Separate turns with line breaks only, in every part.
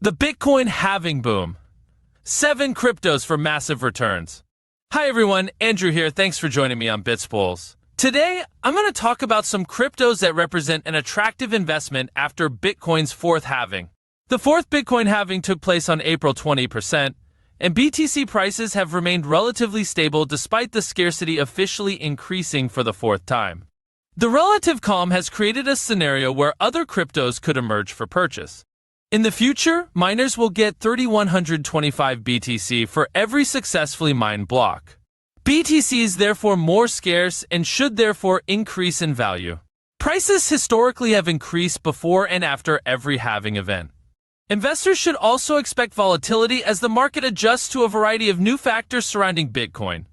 The Bitcoin halving boom. 7 cryptos for massive returns. Hi everyone, Andrew here. Thanks for joining me on Bitspools. Today, I'm going to talk about some cryptos that represent an attractive investment after Bitcoin's fourth halving. The fourth Bitcoin halving took place on April 20%, and BTC prices have remained relatively stable despite the scarcity officially increasing for the fourth time. The relative calm has created a scenario where other cryptos could emerge for purchase. In the future, miners will get 3,125 BTC for every successfully mined block. BTC is therefore more scarce and should therefore increase in value. Prices historically have increased before and after every halving event. Investors should also expect volatility as the market adjusts to a variety of new factors surrounding Bitcoin.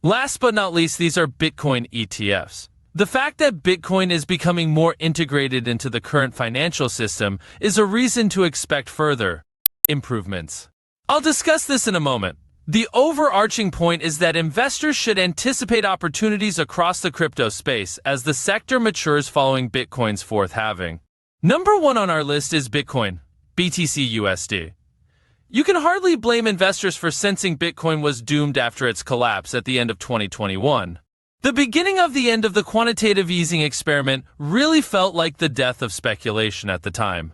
Last but not least, these are Bitcoin ETFs. The fact that Bitcoin is becoming more integrated into the current financial system is a reason to expect further improvements. I'll discuss this in a moment. The overarching point is that investors should anticipate opportunities across the crypto space as the sector matures following Bitcoin's fourth halving. Number 1 on our list is Bitcoin, BTC USD. You can hardly blame investors for sensing Bitcoin was doomed after its collapse at the end of 2021. The beginning of the end of the quantitative easing experiment really felt like the death of speculation at the time.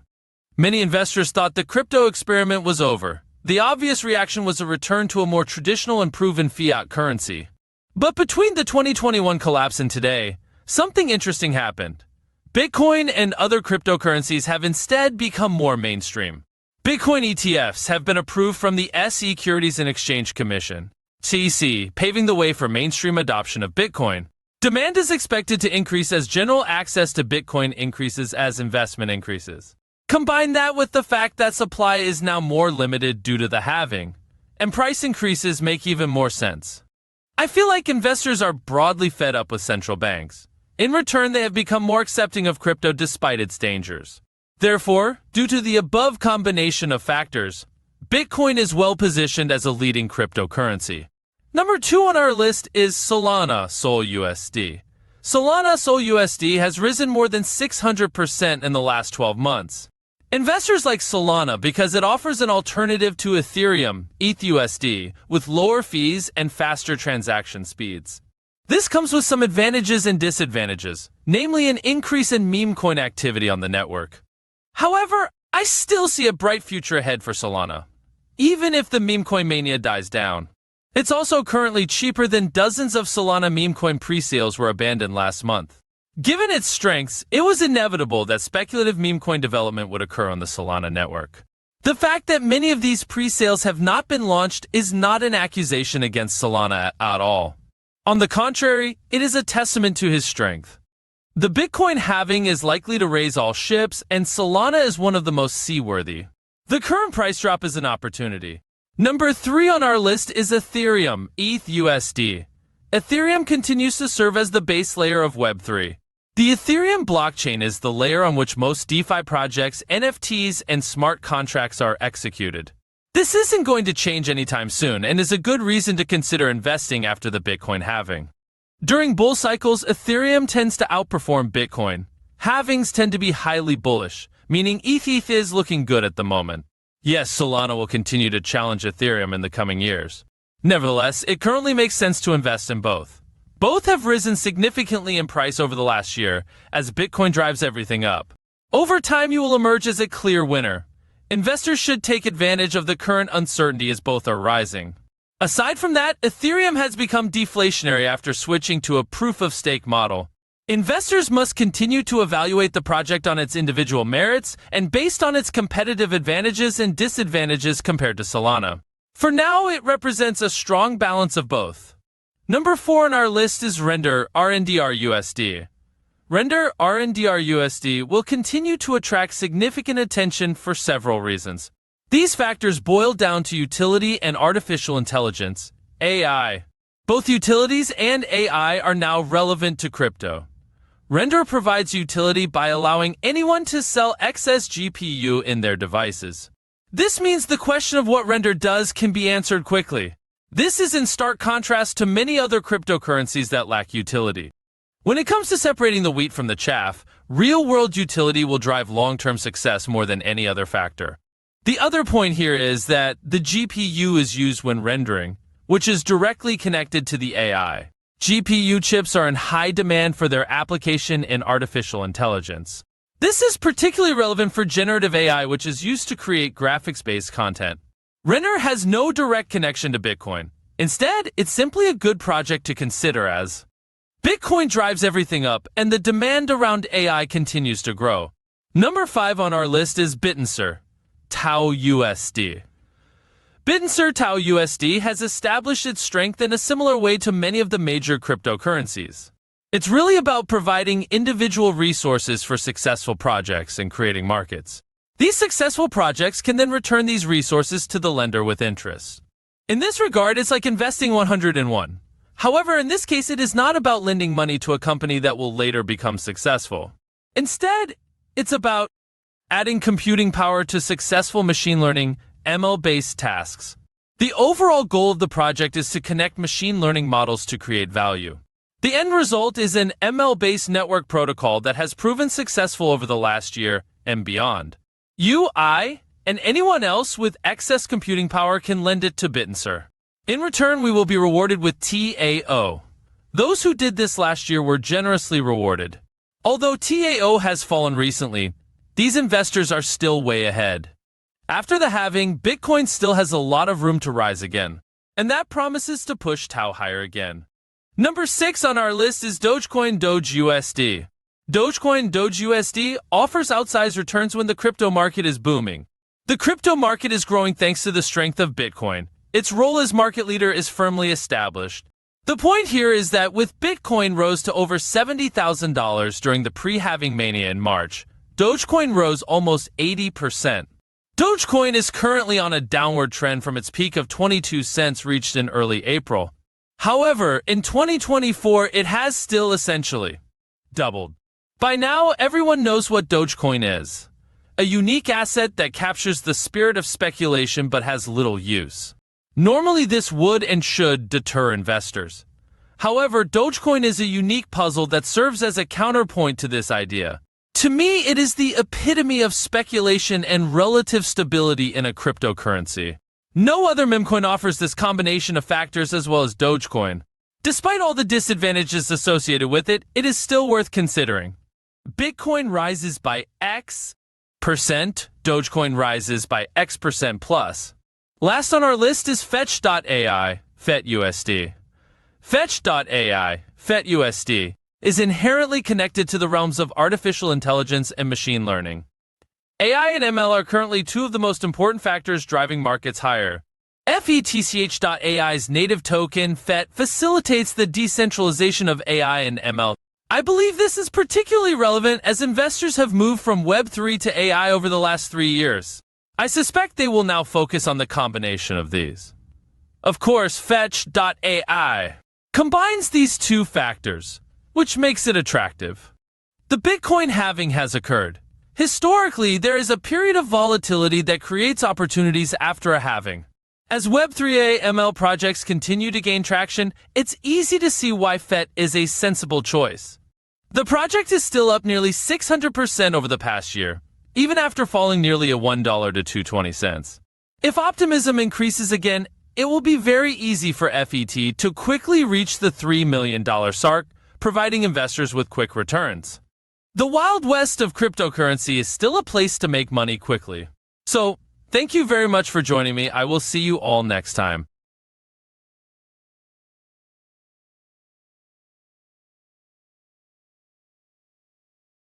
Many investors thought the crypto experiment was over. The obvious reaction was a return to a more traditional and proven fiat currency. But between the 2021 collapse and today, something interesting happened. Bitcoin and other cryptocurrencies have instead become more mainstream. Bitcoin ETFs have been approved from the Securities and Exchange Commission, SEC, paving the way for mainstream adoption of Bitcoin. Demand is expected to increase as general access to Bitcoin increases as investment increases. Combine that with the fact that supply is now more limited due to the halving, and price increases make even more sense. I feel like investors are broadly fed up with central banks. In return, they have become more accepting of crypto despite its dangers. Therefore, due to the above combination of factors, Bitcoin is well positioned as a leading cryptocurrency. Number 2 on our list is Solana Sol USD. Solana Sol USD has risen more than 600% in the last 12 months. Investors like Solana because it offers an alternative to Ethereum, ETHUSD, with lower fees and faster transaction speeds. This comes with some advantages and disadvantages, namely an increase in meme coin activity on the network. However, I still see a bright future ahead for Solana, even if the meme coin mania dies down. It's also currently cheaper than dozens of Solana meme coin pre-sales were abandoned last month. Given its strengths, it was inevitable that speculative meme coin development would occur on the Solana network. The fact that many of these pre-sales have not been launched is not an accusation against Solana at all. On the contrary, it is a testament to his strength. The Bitcoin halving is likely to raise all ships, and Solana is one of the most seaworthy. The current price drop is an opportunity. Number 3 on our list is Ethereum, ETHUSD. Ethereum continues to serve as the base layer of Web3. The Ethereum blockchain is the layer on which most DeFi projects, NFTs, and smart contracts are executed. This isn't going to change anytime soon and is a good reason to consider investing after the Bitcoin halving. During bull cycles, Ethereum tends to outperform Bitcoin. Halvings tend to be highly bullish, meaning ETH is looking good at the moment. Yes, Solana will continue to challenge Ethereum in the coming years. Nevertheless, it currently makes sense to invest in both. Both have risen significantly in price over the last year, as Bitcoin drives everything up. Over time, you will emerge as a clear winner. Investors should take advantage of the current uncertainty as both are rising. Aside from that, Ethereum has become deflationary after switching to a proof-of-stake model. Investors must continue to evaluate the project on its individual merits and based on its competitive advantages and disadvantages compared to Solana. For now, it represents a strong balance of both. Number 4 on our list is Render RNDR USD. Render RNDR USD will continue to attract significant attention for several reasons. These factors boil down to utility and artificial intelligence, AI. Both utilities and AI are now relevant to crypto. Render provides utility by allowing anyone to sell excess GPU in their devices. This means the question of what Render does can be answered quickly. This is in stark contrast to many other cryptocurrencies that lack utility. When it comes to separating the wheat from the chaff, real-world utility will drive long-term success more than any other factor. The other point here is that the GPU is used when rendering, which is directly connected to the AI. GPU chips are in high demand for their application in artificial intelligence. This is particularly relevant for generative AI, which is used to create graphics-based content. Render has no direct connection to Bitcoin. Instead, it's simply a good project to consider as Bitcoin drives everything up, and the demand around AI continues to grow. Number 5 on our list is Bittensor, Tau USD. Bittensor Tau USD has established its strength in a similar way to many of the major cryptocurrencies. It's really about providing individual resources for successful projects and creating markets. These successful projects can then return these resources to the lender with interest. In this regard, it's like investing 101. However, in this case, it is not about lending money to a company that will later become successful. Instead, it's about adding computing power to successful machine learning, ML-based tasks. The overall goal of the project is to connect machine learning models to create value. The end result is an ML-based network protocol that has proven successful over the last year and beyond. You, I, and anyone else with excess computing power can lend it to Bittensor. In return, we will be rewarded with TAO. Those who did this last year were generously rewarded. Although TAO has fallen recently, these investors are still way ahead. After the halving, Bitcoin still has a lot of room to rise again, and that promises to push Tau higher again. Number 6 on our list is Dogecoin Doge USD. Dogecoin Doge USD offers outsized returns when the crypto market is booming. The crypto market is growing thanks to the strength of Bitcoin. Its role as market leader is firmly established. The point here is that with Bitcoin rose to over $70,000 during the pre-halving mania in March, Dogecoin rose almost 80%. Dogecoin is currently on a downward trend from its peak of 22 cents reached in early April. However, in 2024, it has still essentially doubled. By now, everyone knows what Dogecoin is. A unique asset that captures the spirit of speculation but has little use. Normally, this would and should deter investors. However, Dogecoin is a unique puzzle that serves as a counterpoint to this idea. To me, it is the epitome of speculation and relative stability in a cryptocurrency. No other meme-coin offers this combination of factors as well as Dogecoin. Despite all the disadvantages associated with it, it is still worth considering. Bitcoin rises by X%, Dogecoin rises by X% plus. Last on our list is Fetch.ai, FetUSD. Fetch.ai, FetUSD, is inherently connected to the realms of artificial intelligence and machine learning. AI and ML are currently two of the most important factors driving markets higher. Fetch.ai's native token, FET, facilitates the decentralization of AI and ML. I believe this is particularly relevant as investors have moved from Web3 to AI over the last 3 years. I suspect they will now focus on the combination of these. Of course, Fetch.ai combines these two factors, which makes it attractive. The Bitcoin halving has occurred. Historically, there is a period of volatility that creates opportunities after a halving. As Web3 ML projects continue to gain traction, it's easy to see why FET is a sensible choice. The project is still up nearly 600% over the past year, even after falling nearly a $1 to 220 cents. If optimism increases again, it will be very easy for FET to quickly reach the $3 million mark, providing investors with quick returns. The Wild West of cryptocurrency is still a place to make money quickly. So, thank you very much for joining me. I will see you all next time.